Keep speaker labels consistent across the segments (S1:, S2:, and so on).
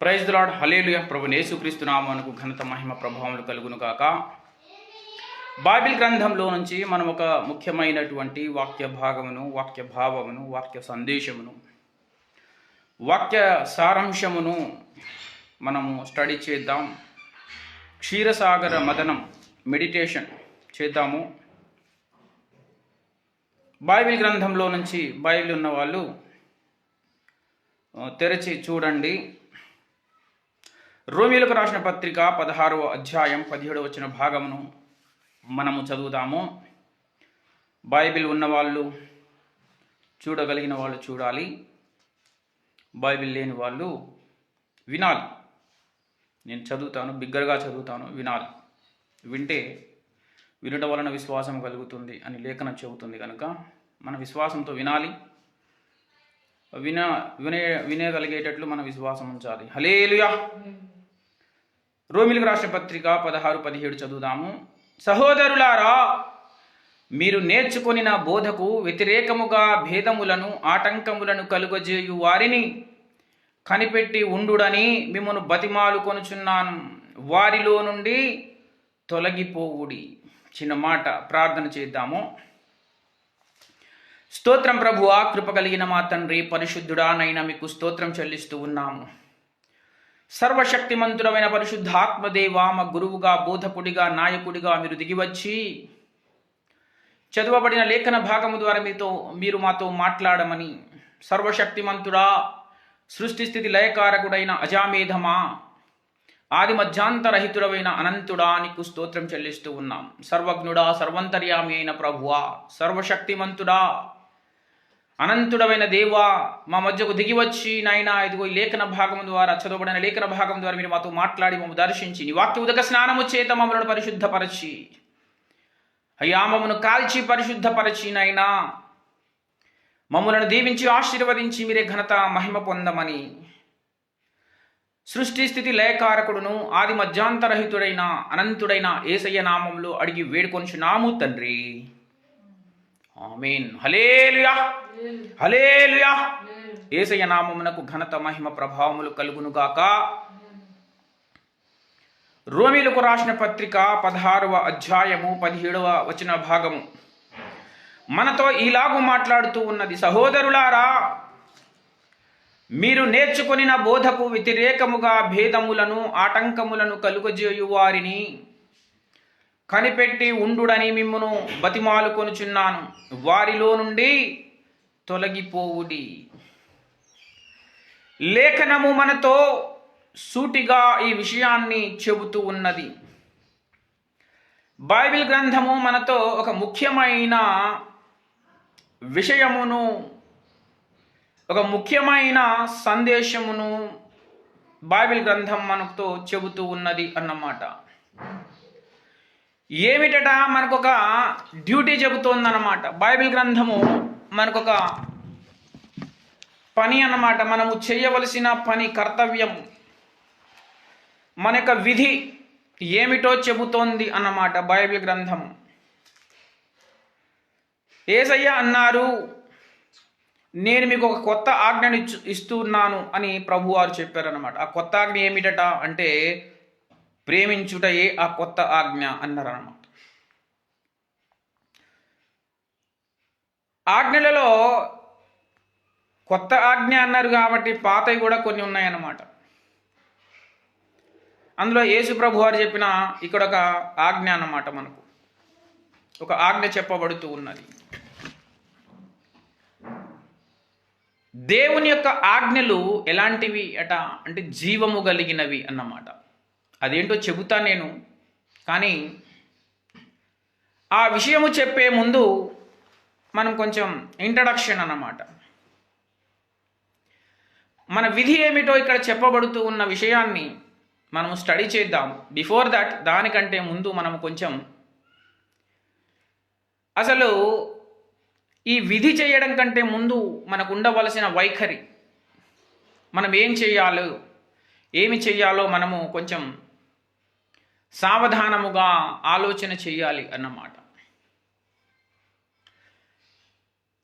S1: Praise the Lord. Hallelujah. ప్రభు యేసుక్రీస్తు నామమునకు ఘనత మహిమ ప్రభావములు కలుగును గాక. బైబిల్ గ్రంథంలో నుంచి మనం ఒక ముఖ్యమైనటువంటి వాక్య భాగమును, వాక్య భావమును, వాక్య సందేశమును, వాక్య సారాంశమును మనము స్టడీ చేద్దాం. క్షీరసాగర మదనం మెడిటేషన్ చేద్దాము. బైబిల్ గ్రంథంలో నుంచి బైబిల్ ఉన్న వాళ్ళు తెరచి చూడండి. రోమీయులకు రాసిన పత్రిక 16వ అధ్యాయం 17వ వచన భాగమును మనము చదువుదాము. బైబిల్ ఉన్నవాళ్ళు, చూడగలిగిన వాళ్ళు చూడాలి, బైబిల్ లేని వాళ్ళు వినాలి. నేను చదువుతాను, బిగ్గరగా చదువుతాను, వినాలి. వినడం వలన విశ్వాసం కలుగుతుంది అని లేఖనం చెబుతుంది కనుక మన విశ్వాసంతో వినాలి. వినేగలిగేటట్లు మన విశ్వాసం ఉంచాలి. హల్లెలూయా. రోమీయులకు రాసిన పత్రిక 16-17 చదువుదాము. సహోదరులారా, మీరు నేర్చుకొనిన బోధకు వ్యతిరేకముగా భేదములను, ఆటంకములను కలుగజేయు వారిని కనిపెట్టి ఉండుడని మిమ్మను బతిమాలు కొనుచున్నాను. వారిలో నుండి తొలగిపోవుడి. చిన్న మాట ప్రార్థన చేద్దాము. స్తోత్రం ప్రభువా, కృప కలిగిన మా తండ్రి, పరిశుద్ధుడా నైనా మీకు స్తోత్రం చెల్లిస్తూ ఉన్నాము. సర్వశక్తిమంతుడమైన పరిశుద్ధాత్మదేవా, మా గురువుగా, బోధకుడిగా, నాయకుడిగా మీరు దిగివచ్చి చదవబడిన లేఖన భాగము ద్వారా మీరు మాతో మాట్లాడమని, సర్వశక్తిమంతుడా, సృష్టి స్థితి లయకారకుడైన అజామేధమా, ఆది మధ్యాంతరహితుడమైన అనంతుడా నీకు స్తోత్రం చెల్లిస్తూ ఉన్నాం. సర్వజ్ఞుడా, సర్వంతర్యామి అయిన ప్రభువా, సర్వశక్తిమంతుడా, అనంతుడమైన దేవా, మా మధ్యకు దిగివచ్చి నాయనా, ఇదిగో ఈ లేఖన భాగం ద్వారా, చదవబడిన లేఖన భాగం ద్వారా మీరు మాతో మాట్లాడి మమ్మల్ని దర్శించి నీ వాక్య ఉదక స్నానము చేత మమ్మల్ని పరిశుద్ధపరచి, అయ్యా మమ్మను కాల్చి పరిశుద్ధపరచి నాయనా, మమ్మలను దీవించి ఆశీర్వదించి మీరే ఘనత మహిమ పొందమని, సృష్టి స్థితి లయకారకుడును ఆది మధ్యాంతరహితుడైన అనంతుడైన యేసయ్య నామంలో అడిగి వేడుకొనుచున్నాము తండ్రి. ఆమేన్. హల్లెలూయా, హల్లెలూయా. యేసయ్య నామమునకు ఘనత మహిమ ప్రభావములు కలుగును గాక. రోమీయులకు రాసిన పత్రిక 16వ అధ్యాయము 17వ వచన భాగము మనతో ఈలాగు మాట్లాడుతూ ఉన్నది. సహోదరులారా, మీరు నేర్చుకొనిన బోధకు వ్యతిరేకముగా భేదములను, ఆటంకములను కలుగజేయు వారిని కనిపెట్టి ఉండుడని మిమ్మును బతిమాలు కొనుచున్నాను. వారిలో నుండి తొలగిపోవుడి. లేఖనము మనతో సూటిగా ఈ విషయాన్ని చెబుతూ ఉన్నది. బైబిల్ గ్రంథము మనతో ఒక ముఖ్యమైన విషయమును, ఒక ముఖ్యమైన సందేశమును బైబిల్ గ్రంథం మనతో చెబుతూ ఉన్నది అన్నమాట. ఏమిటట? మనకొక డ్యూటీ చెబుతోందన్నమాట. బైబిల్ గ్రంథము మనకొక పని అన్నమాట. మనము చేయవలసిన పని, కర్తవ్యం, మన యొక్క విధి ఏమిటో చెబుతోంది అన్నమాట బైబిల్ గ్రంథము. యేసయ్య అన్నారు, నేను మీకు ఒక కొత్త ఆజ్ఞను ఇస్తున్నాను అని ప్రభువారు చెప్పారన్నమాట. ఆ కొత్త ఆజ్ఞ ఏమిటట అంటే ప్రేమించుటయే ఆ కొత్త ఆజ్ఞ అన్నారన్నమాట. ఆజ్ఞలలో కొత్త ఆజ్ఞ అన్నారు కాబట్టి పాతవి కూడా కొన్ని ఉన్నాయన్నమాట. అందులో యేసు ప్రభు వారు చెప్పిన ఇక్కడ ఒక ఆజ్ఞ అన్నమాట. మనకు ఒక ఆజ్ఞ చెప్పబడుతూ ఉన్నది. దేవుని యొక్క ఆజ్ఞలు ఎలాంటివి అట అంటే జీవము కలిగినవి అన్నమాట. అదేంటో చెబుతా నేను, కానీ ఆ విషయము చెప్పే ముందు మనం కొంచెం ఇంట్రడక్షన్ అన్నమాట. మన విధి ఏమిటో ఇక్కడ చెప్పబడుతూ ఉన్న విషయాన్ని మనం స్టడీ చేద్దాం. బిఫోర్ దట్, దానికంటే ముందు మనం కొంచెం అసలు ఈ విధి చేయడం కంటే ముందు మనకు ఉండవలసిన వైఖరి, మనం ఏమి చేయాలో మనము కొంచెం సావధానముగా ఆలోచన చేయాలి అన్నమాట.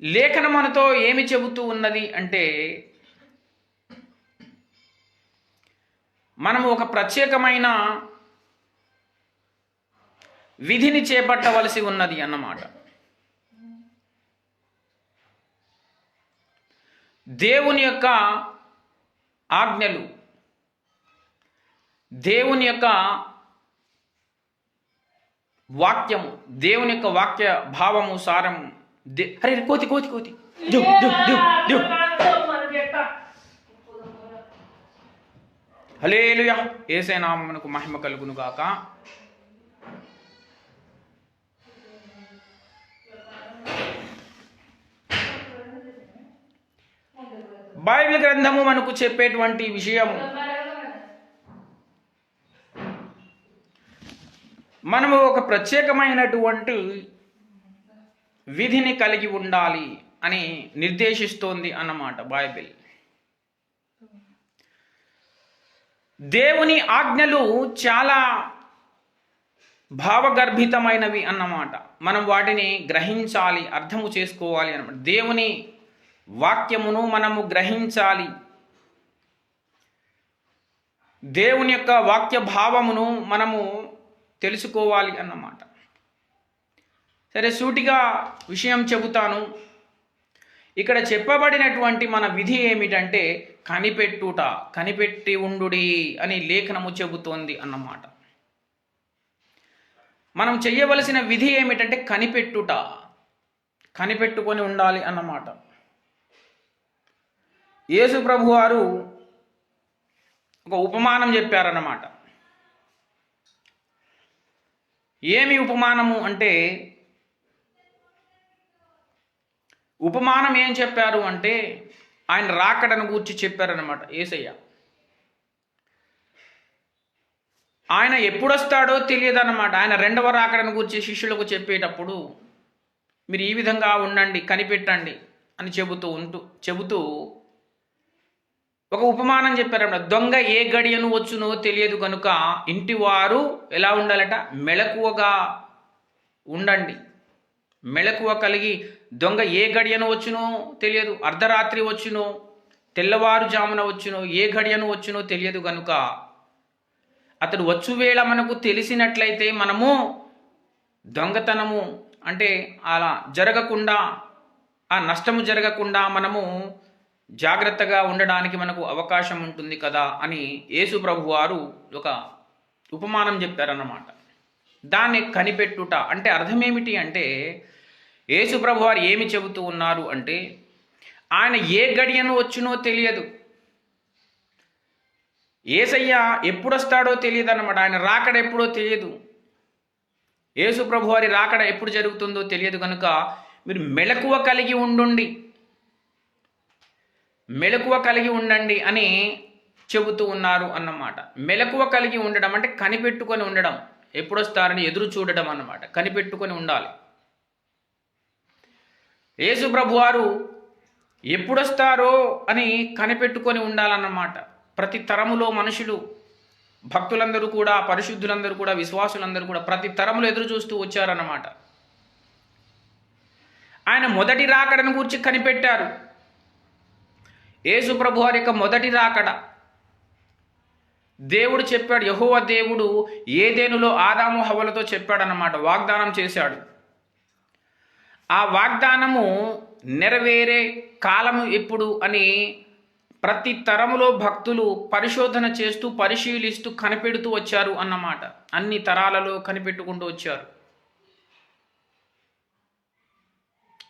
S1: లేఖనం మనతో ఏమి చెబుతూ ఉన్నది అంటే మనము ఒక ప్రత్యేకమైన విధిని చేపట్టవలసి ఉన్నది అన్నమాట. దేవుని యొక్క ఆజ్ఞలు, దేవుని యొక్క వాక్యము, దేవుని యొక్క వాక్య భావము, సారము. అరే కోతి కోతి కోతి హల్లెలూయా. యేసయ్య నామమునకు మహిమ కలుగును గాక. బైబిల్ గ్రంథము మనకు చెప్పేటువంటి విషయము, మనము ఒక ప్రత్యేకమైనటువంటి విధిని కలిగి ఉండాలి అని నిర్దేశిస్తోంది అన్నమాట బైబిల్. దేవుని ఆజ్ఞలు చాలా భావగర్భితమైనవి అన్నమాట. మనం వాటిని గ్రహించాలి, అర్థము చేసుకోవాలి అన్నమాట. దేవుని వాక్యమును మనము గ్రహించాలి, దేవుని యొక్క వాక్య భావమును మనము తెలుసుకోవాలి అన్నమాట. సరే, సూటిగా విషయం చెబుతాను. ఇక్కడ చెప్పబడినటువంటి మన విధి ఏమిటంటే కనిపెట్టుట, కనిపెట్టి ఉండుడి అని లేఖనము చెబుతోంది అన్నమాట. మనం చెయ్యవలసిన విధి ఏమిటంటే కనిపెట్టుట, కనిపెట్టుకొని ఉండాలి అన్నమాట. యేసు ప్రభు వారు ఒక ఉపమానం చెప్పారన్నమాట. ఏమి ఉపమానము అంటే, ఉపమానం ఏం చెప్పారు అంటే ఆయన రాకడను గూర్చి చెప్పారన్నమాట. యేసయ్య ఆయన ఎప్పుడొస్తాడో తెలియదన్నమాట. ఆయన రెండవ రాకడను గూర్చి శిష్యులకు చెప్పేటప్పుడు మీరు ఈ విధంగా ఉండండి, కనిపెట్టండి అని చెబుతూ ఒక ఉపమానం చెప్పారన్నమాట. దొంగ ఏ గడియను వచ్చునో తెలియదు కనుక ఇంటి వారు ఎలా ఉండాలట, మెలకువగా ఉండండి. మెలకువ కలిగి, దొంగ ఏ గడియను వచ్చునో తెలియదు, అర్ధరాత్రి వచ్చునో తెల్లవారుజామున వచ్చునో ఏ గడియను వచ్చునో తెలియదు కనుక అతడు వచ్చువేళ మనకు తెలిసినట్లయితే మనము దొంగతనము అంటే అలా జరగకుండా, ఆ నష్టము జరగకుండా మనము జాగ్రత్తగా ఉండడానికి మనకు అవకాశం ఉంటుంది కదా అని యేసు ప్రభు వారు ఒక ఉపమానం చెప్పారన్నమాట. దాన్ని కనిపెట్టుట అంటే అర్థం ఏమిటి అంటే, యేసు ప్రభు వారు ఏమి చెబుతూ ఉన్నారు అంటే, ఆయన ఏ గడియను వచ్చునో తెలియదు, యేసయ్య ఎప్పుడొస్తాడో తెలియదు అన్నమాట. ఆయన రాకడ ఎప్పుడో తెలియదు, యేసు ప్రభు వారి రాకడ ఎప్పుడు జరుగుతుందో తెలియదు కనుక మీరు మెలకువ కలిగి ఉండండి, మెలకువ కలిగి ఉండండి అని చెబుతూ ఉన్నారు అన్నమాట. మెలకువ కలిగి ఉండడం అంటే కనిపెట్టుకొని ఉండడం, ఎప్పుడొస్తారని ఎదురు చూడడం అన్నమాట. కనిపెట్టుకొని ఉండాలి. యేసు ప్రభు వారు ఎప్పుడొస్తారో అని కనిపెట్టుకొని ఉండాలన్నమాట. ప్రతి తరములో మనుషులు, భక్తులందరూ కూడా, పరిశుద్ధులందరూ కూడా, విశ్వాసులందరూ కూడా ప్రతి తరములో ఎదురు చూస్తూ వచ్చారన్నమాట. ఆయన మొదటి రాకడను గురించి కనిపెట్టారు. యేసు ప్రభు వారి యొక్క మొదటి రాకడ దేవుడు చెప్పాడు. యెహోవా దేవుడు ఏదెనులో ఆదాము హవ్వలతో చెప్పాడన్నమాట, వాగ్దానం చేశాడు. ఆ వాగ్దానము నెరవేరే కాలము ఎప్పుడు అని ప్రతి తరములో భక్తులు పరిశోధన చేస్తూ, పరిశీలిస్తూ, కనిపెడుతూ వచ్చారు అన్నమాట. అన్ని తరాలలో కనిపెట్టుకుంటూ వచ్చారు.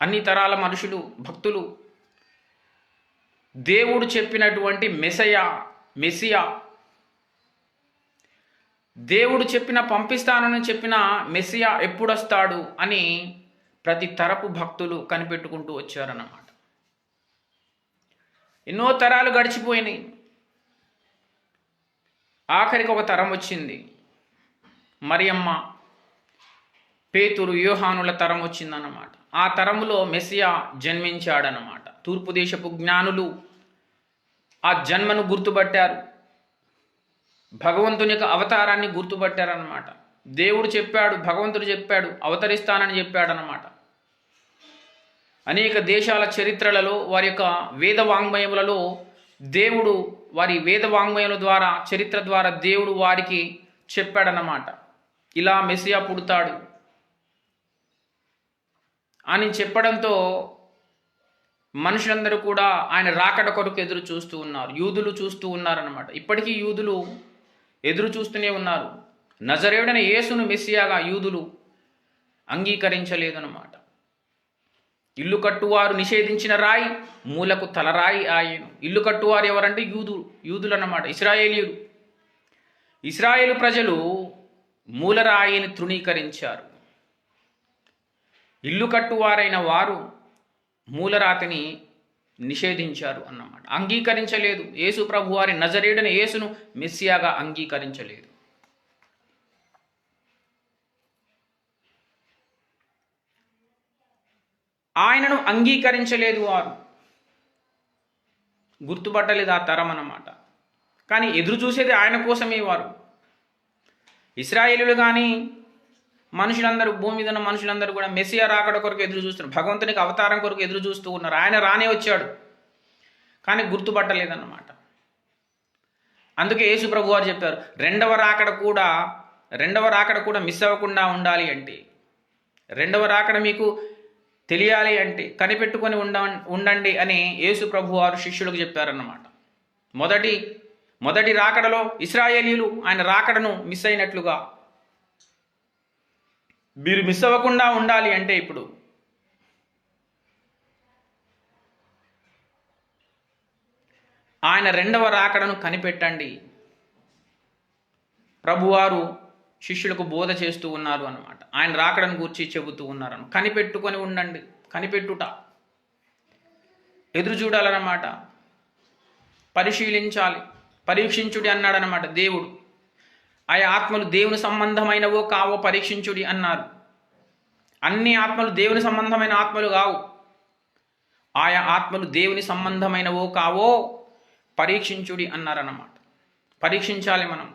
S1: అన్ని తరాల మనుషులు, భక్తులు దేవుడు చెప్పినటువంటి మెస్సియా, దేవుడు పంపిస్తానని చెప్పిన మెస్సియా ఎప్పుడొస్తాడు అని ప్రతి తరపు భక్తులు కనిపెట్టుకుంటూ వచ్చారన్నమాట. ఎన్నో తరాలు గడిచిపోయినాయి. ఆఖరికి ఒక తరం వచ్చింది. మరియమ్మ, పేతురు, యోహానుల తరం వచ్చిందన్నమాట. ఆ తరములో మెస్సియా జన్మించాడన్నమాట. తూర్పు దేశపు జ్ఞానులు ఆ జన్మను గుర్తుపట్టారు, భగవంతుని యొక్క అవతారాన్ని గుర్తుపట్టారన్నమాట. దేవుడు చెప్పాడు, భగవంతుడు చెప్పాడు, అవతరిస్తానని చెప్పాడన్నమాట. అనేక దేశాల చరిత్రలలో, వారి యొక్క వేద వాంగ్మయములలో దేవుడు వారి వేద వాంగ్మయాల ద్వారా, చరిత్ర ద్వారా దేవుడు వారికి చెప్పాడన్నమాట. ఇలా మెస్సియా పుడతాడు అని చెప్పడంతో మనుషులందరూ కూడా ఆయన రాకడ కొరకు ఎదురు చూస్తూ ఉన్నారు. యూదులు చూస్తూ ఉన్నారన్నమాట. ఇప్పటికీ యూదులు ఎదురు చూస్తూనే ఉన్నారు. నజరేయుడైన యేసును మెస్సియాగా యూదులు అంగీకరించలేదన్నమాట. ఇల్లు కట్టువారు నిషేధించిన రాయి మూలకు తలరాయి ఆయను. ఇల్లు కట్టువారు ఎవరంటే యూదులు అన్నమాట, ఇశ్రాయేలీయులు. ఇశ్రాయేలు ప్రజలు మూలరాయిని తృణీకరించారు. ఇల్లు కట్టువారైన వారు మూలరాతిని నిషేధించారు అన్నమాట. అంగీకరించలేదు. యేసు ప్రభు వారి నజరేయుడైన యేసును మెస్సియాగా అంగీకరించలేదు. ఆయనను అంగీకరించలేదు వారు, గుర్తుపట్టలేదు ఆ తరం అన్నమాట. కానీ ఎదురు చూసేది ఆయన కోసమే వారు. ఇశ్రాయేలులు కానీ మనుషులందరూ, భూమి మీద ఉన్న మనుషులందరూ కూడా మెస్సియా రాకడ కొరకు ఎదురు చూస్తున్నారు. భగవంతునికి అవతారం కొరకు ఎదురు చూస్తూ ఉన్నారు. ఆయన రానే వచ్చాడు, కానీ గుర్తుపట్టలేదన్నమాట. అందుకే యేసు ప్రభు వారు చెప్పారు, రెండవ రాకడ కూడా మిస్ అవ్వకుండా ఉండాలి అంటే, రెండవ రాకడ మీకు తెలియాలి అంటే కనిపెట్టుకొని ఉండండి అని యేసు ప్రభు వారు శిష్యులకు చెప్పారన్నమాట. మొదటి రాకడలో ఇశ్రాయేలీయులు ఆయన రాకడను మిస్ అయినట్లుగా మీరు మిస్ అవ్వకుండా ఉండాలి అంటే ఇప్పుడు ఆయన రెండవ రాకడను కనిపెట్టండి. ప్రభువారు శిష్యులకు బోధ చేస్తూ ఉన్నారు అన్నమాట. ఆయన రాకడను గూర్చి చెబుతూ ఉన్నారు. కనిపెట్టుకొని ఉండండి. కనిపెట్టుట, ఎదురు చూడాలన్నమాట, పరిశీలించాలి, పరీక్షించుడి అన్నాడనమాట దేవుడు. ఆయా ఆత్మలు దేవుని సంబంధమైనవో కావో పరీక్షించుడి అన్నారు. అన్ని ఆత్మలు దేవుని సంబంధమైన ఆత్మలు కావు. ఆయా ఆత్మలు దేవుని సంబంధమైనవో కావో పరీక్షించుడి అన్నారన్నమాట. పరీక్షించాలి మనం.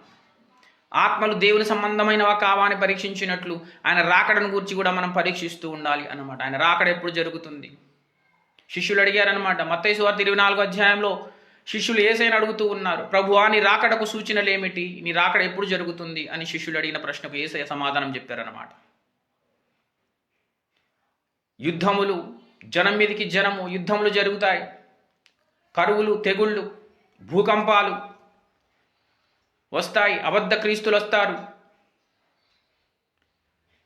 S1: ఆత్మలు దేవుని సంబంధమైనవా కావా అని పరీక్షించినట్లు ఆయన రాకడను గురించి కూడా మనం పరీక్షిస్తూ ఉండాలి అన్నమాట. ఆయన రాకడ ఎప్పుడు జరుగుతుంది? శిష్యులు అడిగారనమాట. మత్తయి సువార్త 24వ అధ్యాయంలో శిష్యులు యేసయ్యను అడుగుతూ ఉన్నారు, ప్రభువా నీ రాకడకు సూచనలు ఏమిటి? నీ రాకడ ఎప్పుడు జరుగుతుంది అని శిష్యులు అడిగిన ప్రశ్నకు యేసయ్య సమాధానం చెప్పారన్నమాట. యుద్ధములు, జనం మీదకి జనము యుద్ధములు జరుగుతాయి. కరువులు, తెగుళ్ళు, భూకంపాలు వస్తాయి. అబద్ధ క్రీస్తులు వస్తారు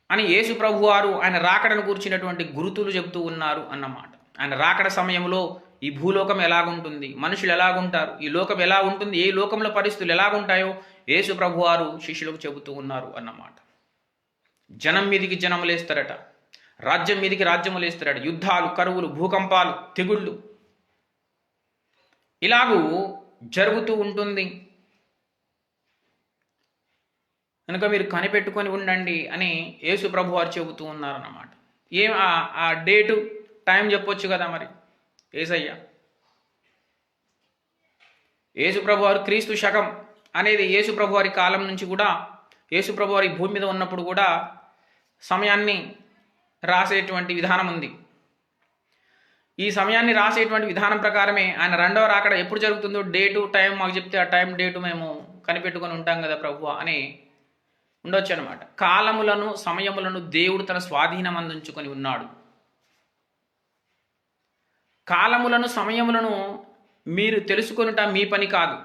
S1: అని యేసు ప్రభు వారు ఆయన రాకడను కూర్చున్నటువంటి గురుతులు చెబుతూ ఉన్నారు అన్నమాట. ఆయన రాకడ సమయంలో ఈ భూలోకం ఎలాగుంటుంది, మనుషులు ఎలాగుంటారు, ఈ లోకం ఎలా ఉంటుంది, ఏ లోకంలో పరిస్థితులు ఎలాగుంటాయో యేసు ప్రభు వారు శిష్యులకు చెబుతూ ఉన్నారు అన్నమాట. జనం మీదికి జనములు వేస్తారట, రాజ్యం మీదికి రాజ్యములు వేస్తారట. యుద్ధాలు, కరువులు, భూకంపాలు, తెగుళ్ళు ఇలాగూ జరుగుతూ ఉంటుంది కనుక మీరు కనిపెట్టుకొని ఉండండి అని యేసు ప్రభు వారు చెబుతూ ఉన్నారన్నమాట. ఏం ఆ డేటు, టైం చెప్పొచ్చు కదా మరి యేసయ్య. యేసు ప్రభు వారు క్రీస్తు శకం అనేది యేసు ప్రభు వారి కాలం నుంచి కూడా, యేసు ప్రభు వారి భూమి మీద ఉన్నప్పుడు కూడా సమయాన్ని రాసేటువంటి విధానం ఉంది. ఈ సమయాన్ని రాసేటువంటి విధానం ప్రకారమే ఆయన రెండవ రాకడ ఎప్పుడు జరుగుతుందో డేటు, టైం మాకు చెప్తే ఆ టైం, డేటు మేము కనిపెట్టుకొని ఉంటాం కదా ప్రభు అని ఉండొచ్చు అనమాట. కాలములను, సమయములను దేవుడు తన స్వాధీనం అందించుకొని ఉన్నాడు. కాలములను, సమయములను మీరు తెలుసుకొనుట మీ పని కాదు.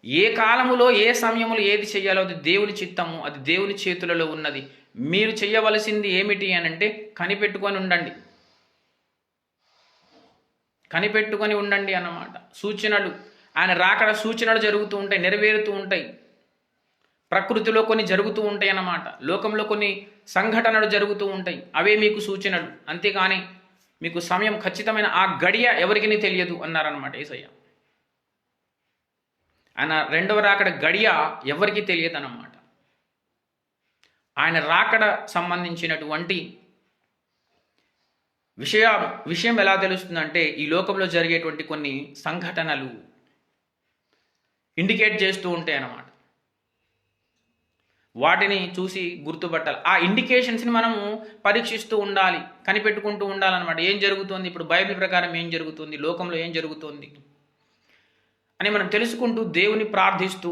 S1: ఏ కాలములో ఏ సమయములో ఏది చెయ్యాలో అది దేవుని చిత్తము, అది దేవుని చేతులలో ఉన్నది. మీరు చెయ్యవలసింది ఏమిటి అని అంటే కనిపెట్టుకొని ఉండండి, కనిపెట్టుకొని ఉండండి అన్నమాట. సూచనలు, ఆయన రాకడ సూచనలు జరుగుతూ ఉంటాయి, నెరవేరుతూ ఉంటాయి. ప్రకృతిలో కొన్ని జరుగుతూ ఉంటాయి అన్నమాట. లోకంలో కొన్ని సంఘటనలు జరుగుతూ ఉంటాయి, అవే మీకు సూచనలు. అంతేకాని మీకు సమయం ఖచ్చితమైన ఆ గడియ ఎవరికి తెలియదు అన్నారనమాట యేసయ్య. ఆయన రెండవ రాకడ గడియ ఎవరికి తెలియదు అన్నమాట. ఆయన రాకడ సంబంధించినటువంటి విషయం ఎలా తెలుస్తుందంటే ఈ లోకంలో జరిగేటువంటి కొన్ని సంఘటనలు ఇండికేట్ చేస్తూ ఉంటాయి అన్నమాట. వాటిని చూసి గుర్తుపట్టాలి. ఆ ఇండికేషన్స్ని మనము పరీక్షిస్తూ ఉండాలి, కనిపెట్టుకుంటూ ఉండాలన్నమాట. ఏం జరుగుతుంది ఇప్పుడు, బైబిల్ ప్రకారం ఏం జరుగుతుంది, లోకంలో ఏం జరుగుతుంది, అని మనం తెలుసుకుంటూ దేవుని ప్రార్థిస్తూ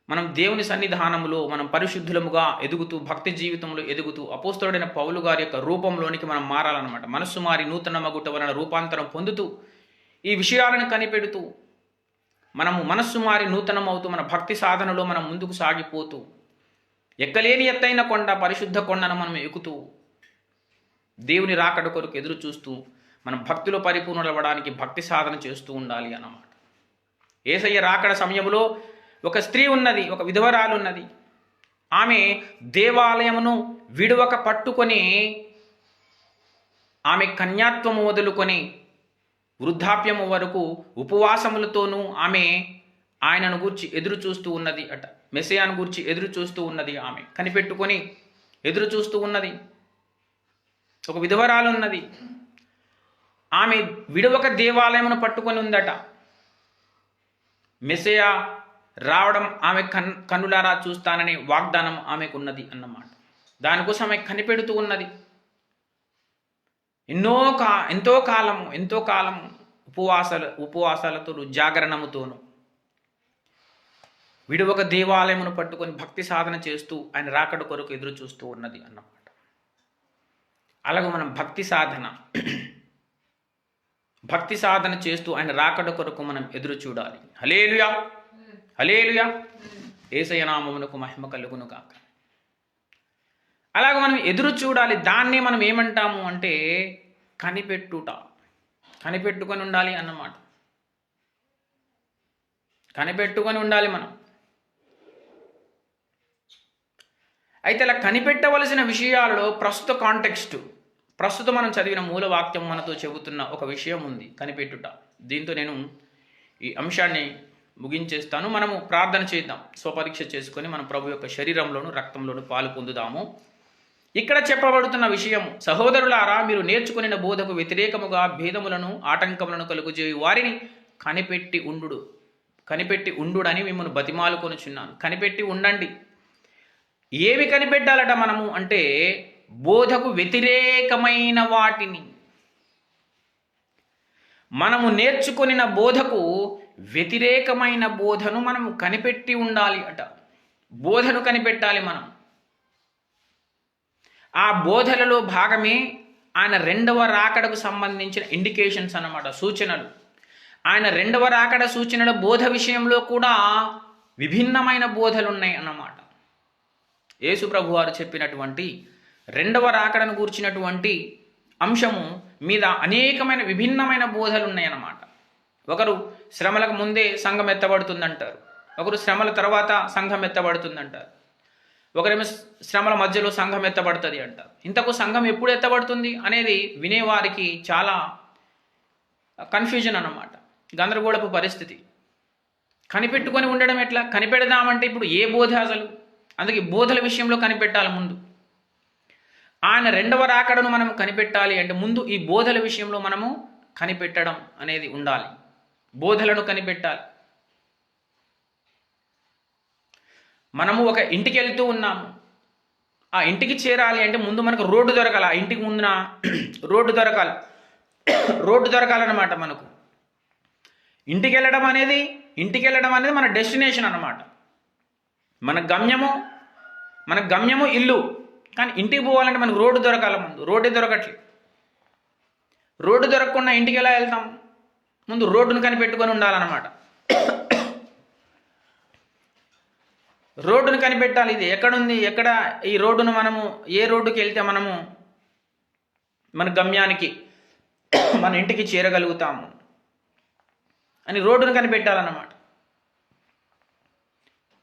S1: మనం దేవుని సన్నిధానంలో మనం పరిశుద్ధులముగా ఎదుగుతూ భక్తి జీవితంలో ఎదుగుతూ అపోస్తలుడైన పౌలు గారి యొక్క రూపంలోనికి మనం మారాలన్నమాట. మనస్సు మారి నూతన మగుట వలన రూపాంతరం పొందుతూ ఈ విషయాలను కనిపెడుతూ మనము మనస్సు మారి నూతనమవుతూ మన భక్తి సాధనలో మనం ముందుకు సాగిపోతూ ఎక్కలేని ఎత్తైన కొండ పరిశుద్ధ కొండను మనం ఎక్కుతూ దేవుని రాకడ కొరకు ఎదురు చూస్తూ మనం భక్తిలో పరిపూర్ణులవ్వడానికి భక్తి సాధన చేస్తూ ఉండాలి అన్నమాట. యేసయ్య రాకడ సమయంలో ఒక స్త్రీ ఉన్నది, ఒక విధవరాలు ఉన్నది. ఆమె దేవాలయమును విడువక పట్టుకొని ఆమె కన్యాత్వము మొదలుకొని వృద్ధాప్యము వరకు ఉపవాసములతోనూ ఆమె ఆయనను గూర్చి ఎదురు చూస్తూ ఉన్నది అట. మెస్సియాను గూర్చి ఎదురు చూస్తూ ఉన్నది. ఆమె కనిపెట్టుకొని ఎదురు చూస్తూ ఉన్నది. ఒక విధవరాలు ఉన్నది. ఆమె విడవక దేవాలయమును పట్టుకొని ఉందట. మెస్సియా రావడం ఆమె కన్నులారా చూస్తాననే వాగ్దానం ఆమెకున్నది అన్నమాట. దానికోసం ఆమె కనిపెడుతూ ఉన్నది. ఎంతో కాలము ఉపవాసాలతో జాగరణముతోను విడవక దేవాలయమును పట్టుకొని భక్తి సాధన చేస్తూ ఆయన రాకడ కొరకు ఎదురు చూస్తూ ఉన్నది అన్నమాట. అలాగే మనం భక్తి సాధన చేస్తూ ఆయన రాకడ కొరకు మనం ఎదురు చూడాలి. హల్లెలూయా, హల్లెలూయా. యేసయ్య నామమునకు మహిమ కలుగును గాక. అలాగే మనం ఎదురు చూడాలి. దాన్నే మనం ఏమంటాము అంటే కనిపెట్టుకొని ఉండాలి అన్నమాట. కనిపెట్టుకొని ఉండాలి మనం. అయితే ఇలా కనిపెట్టవలసిన విషయాలలో ప్రస్తుతం మనం చదివిన మూల వాక్యం మనతో చెబుతున్న ఒక విషయం ఉంది, కనిపెట్టుట. దీంతో నేను ఈ అంశాన్ని ముగించేస్తాను. మనము ప్రార్థన చేద్దాం. స్వపరీక్ష చేసుకొని మన ప్రభు యొక్క శరీరంలోను రక్తంలోను పాలు పొందుదాము. ఇక్కడ చెప్పబడుతున్న విషయం, సహోదరులారా, మీరు నేర్చుకున్న బోధకు వ్యతిరేకముగా భేదములను ఆటంకములను కలుగుజేయు వారిని కనిపెట్టి ఉండుడని మిమ్మల్ని బతిమాలుకొనుచున్నాను. కనిపెట్టి ఉండండి. ఏమి కనిపెట్టాలట మనము అంటే బోధకు వ్యతిరేకమైన వాటిని. మనము నేర్చుకొనిన బోధకు వ్యతిరేకమైన బోధను మనము కనిపెట్టి ఉండాలి అట. బోధను కనిపెట్టాలి మనం. ఆ బోధలలో భాగమే ఆయన రెండవ రాకడకు సంబంధించిన ఇండికేషన్స్ అన్నమాట, సూచనలు. ఆయన రెండవ రాకడ సూచనల బోధ విషయంలో కూడా విభిన్నమైన బోధలు ఉన్నాయి అన్నమాట. యేసు ప్రభు వారు చెప్పినటువంటి రెండవ రాకడను గూర్చినటువంటి అంశము మీద అనేకమైన విభిన్నమైన బోధలు ఉన్నాయన్నమాట. ఒకరు శ్రమలకు ముందే సంఘం ఎత్తబడుతుందంటారు, ఒకరు శ్రమల తర్వాత సంఘం ఎత్తబడుతుందంటారు, ఒకరేమో శ్రమల మధ్యలో సంఘం ఎత్తబడుతుంది అంటారు. ఇంతకు సంఘం ఎప్పుడు ఎత్తబడుతుంది అనేది వినేవారికి చాలా కన్ఫ్యూజన్ అన్నమాట, గందరగోళపు పరిస్థితి. కనిపెట్టుకొని ఉండడం ఎట్లా? కనిపెడదామంటే ఇప్పుడు ఏ బోధ అసలు? అందుకే బోధల విషయంలో కనిపెట్టాలి ముందు. ఆయన రెండవ రాకడను మనం కనిపెట్టాలి అంటే ముందు ఈ బోధల విషయంలో మనము కనిపెట్టడం అనేది ఉండాలి. బోధలను కనిపెట్టాలి. మనము ఒక ఇంటికి వెళ్తూ ఉన్నాము. ఆ ఇంటికి చేరాలి అంటే ముందు మనకు రోడ్డు దొరకాలి. ఆ ఇంటికి ముందున రోడ్డు దొరకాలన్నమాట. మనకు ఇంటికి వెళ్ళడం అనేది మన డెస్టినేషన్ అన్నమాట. మన గమ్యము ఇల్లు. కానీ ఇంటికి పోవాలంటే మనకు రోడ్డు దొరకాలి. ముందు రోడ్డే దొరకట్లేదు. రోడ్డు దొరకకుండా ఇంటికి ఎలా వెళ్తాం? ముందు రోడ్డును కనిపెట్టుకొని ఉండాలన్నమాట. రోడ్డును కనిపెట్టాలి. ఇది ఎక్కడుంది, ఎక్కడ ఈ రోడ్డును మనము ఏ రోడ్డుకి వెళ్తే మనము మన గమ్యానికి మన ఇంటికి చేరగలుగుతాము అని రోడ్డును కనిపెట్టాలన్నమాట.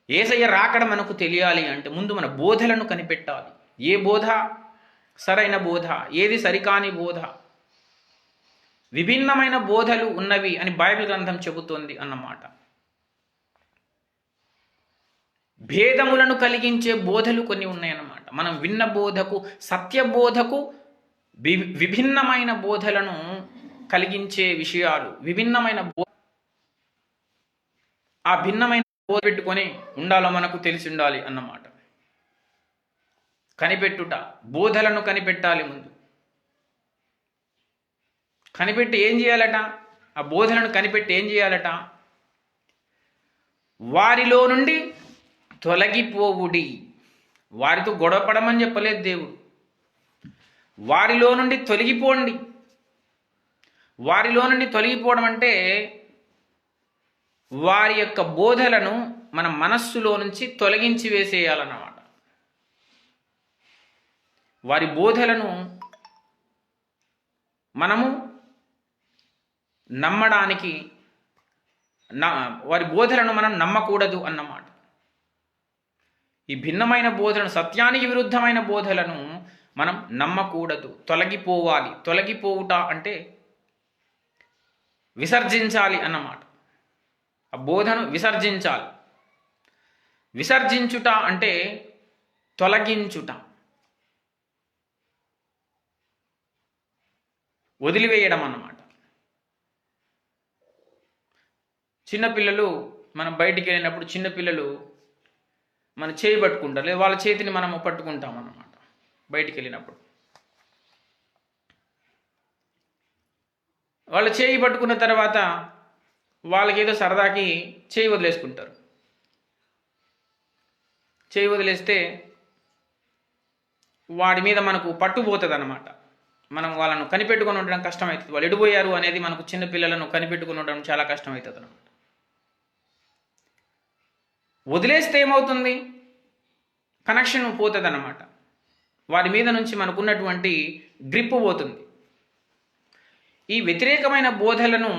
S1: యేసయ్య రాకడ మనకు తెలియాలి అంటే ముందు మన బోధలను కనిపెట్టాలి. ఏ బోధ సరైన బోధ, ఏది సరికాని బోధ, విభిన్నమైన బోధలు ఉన్నవి అని బైబిల్ గ్రంథం చెబుతోంది అన్నమాట. భేదములను కలిగించే బోధలు కొన్ని ఉన్నాయన్నమాట. మనం విన్న బోధకు, సత్యబోధకు విభిన్నమైన బోధలను కలిగించే విషయాలు, విభిన్నమైన ఆ భిన్నమైన బోధ పెట్టుకొని ఉండాలో మనకు తెలిసి ఉండాలి అన్నమాట. కనిపెట్టుట, బోధలను కనిపెట్టాలి ముందు. కనిపెట్టి ఏం చేయాలట? ఆ బోధలను కనిపెట్టి ఏం చేయాలట? వారిలో నుండి తొలగిపోవుడి. వారితో గొడవపడమని చెప్పలేదు దేవుడు. వారిలో నుండి తొలగిపోండి. వారిలో నుండి తొలగిపోవడం అంటే వారి యొక్క బోధలను మన మనస్సులో నుంచి తొలగించి వేసేయాలన్నమాట. వారి బోధలను మనము నమ్మడానికి వారి బోధలను మనం నమ్మకూడదు అన్నమాట. ఈ భిన్నమైన బోధలను, సత్యానికి విరుద్ధమైన బోధలను మనం నమ్మకూడదు, తొలగిపోవాలి. తొలగిపోవుట అంటే విసర్జించాలి అన్నమాట. ఆ బోధను విసర్జించాలి. విసర్జించుట అంటే తొలగించుట, వదిలివేయడం అన్నమాట. చిన్నపిల్లలు మనం బయటికి వెళ్ళినప్పుడు చిన్నపిల్లలు మన చేయి పట్టుకుంటారు, లేదా వాళ్ళ చేతిని మనము పట్టుకుంటాం అన్నమాట. బయటికి వెళ్ళినప్పుడు వాళ్ళ చేయి పట్టుకున్న తర్వాత వాళ్ళకి ఏదో సరదాకి చేయి వదిలేసుకుంటారు. చేయి వదిలేస్తే వాడి మీద మనకు పట్టుపోతుంది అన్నమాట. మనం వాళ్ళను కనిపెట్టుకొని ఉండడం కష్టమవుతుంది. వాళ్ళు ఎడిపోయారు అనేది మనకు చిన్న పిల్లలను కనిపెట్టుకొని ఉండడం చాలా కష్టమవుతుంది అన్నమాట. వదిలేస్తే ఏమవుతుంది? కనెక్షన్ పోతుంది అన్నమాట. వారి మీద నుంచి మనకున్నటువంటి గ్రిప్ పోతుంది. ఈ వ్యతిరేకమైన బోధలను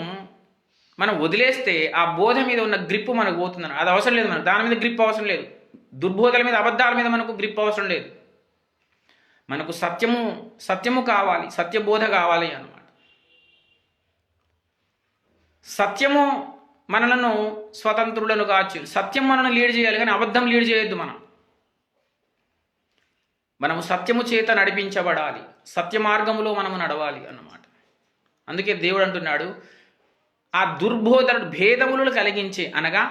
S1: మనం వదిలేస్తే ఆ బోధ మీద ఉన్న గ్రిప్ మనకు పోతుందని. అది అవసరం లేదు, మనకు దాని మీద గ్రిప్ అవసరం లేదు. దుర్బోధల మీద, అబద్ధాల మీద మనకు గ్రిప్ అవసరం లేదు. మనకు సత్యము కావాలి, సత్యబోధ కావాలి అన్నమాట. సత్యము మనలను స్వతంత్రులను కావచ్చు, సత్యం మనల్ని లీడ్ చేయాలి, కానీ అబద్ధం లీడ్ చేయొద్దు. మనము సత్యము చేత నడిపించబడాలి, సత్య మార్గములో మనము నడవాలి అన్నమాట. అందుకే దేవుడు అంటున్నాడు, ఆ దుర్బోధను భేదములు కలిగించే, అనగా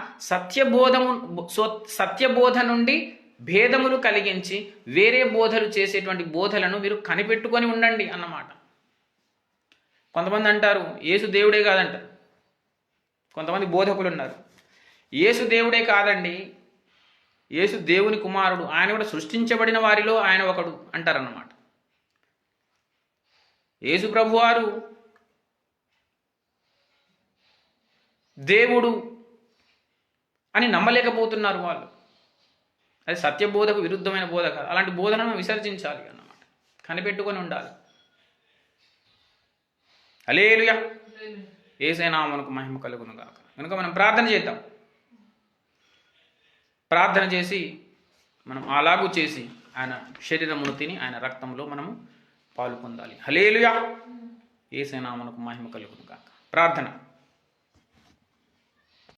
S1: సత్యబోధ నుండి భేదములు కలిగించి వేరే బోధలు చేసేటువంటి బోధలను మీరు కనిపెట్టుకొని ఉండండి అన్నమాట. కొంతమంది అంటారు యేసు దేవుడే కాదంటారు. కొంతమంది బోధకులు ఉన్నారు, యేసు దేవుడే కాదండి, యేసు దేవుని కుమారుడు, ఆయన కూడా సృష్టించబడిన వారిలో ఆయన ఒకడు అంటారన్నమాట. యేసు ప్రభువారు దేవుడు అని నమ్మలేకపోతున్నారు వాళ్ళు. అది సత్యబోధకు విరుద్ధమైన బోధ కాదు. అలాంటి బోధనను విసర్జించాలి అన్నమాట, కనిపెట్టుకొని ఉండాలి. హల్లెలూయా, యేసయ్య నామమునకు మహిమ కలుగును గాక. కనుక మనం ప్రార్థన చేద్దాం. ప్రార్థన చేసి మనం అలాగూ చేసి ఆయన శరీరమును తిని ఆయన రక్తంలో మనము పాలు పొందాలి. హల్లెలూయా, యేసయ్య నామమునకు మహిమ కలుగును గాక. ప్రార్థన.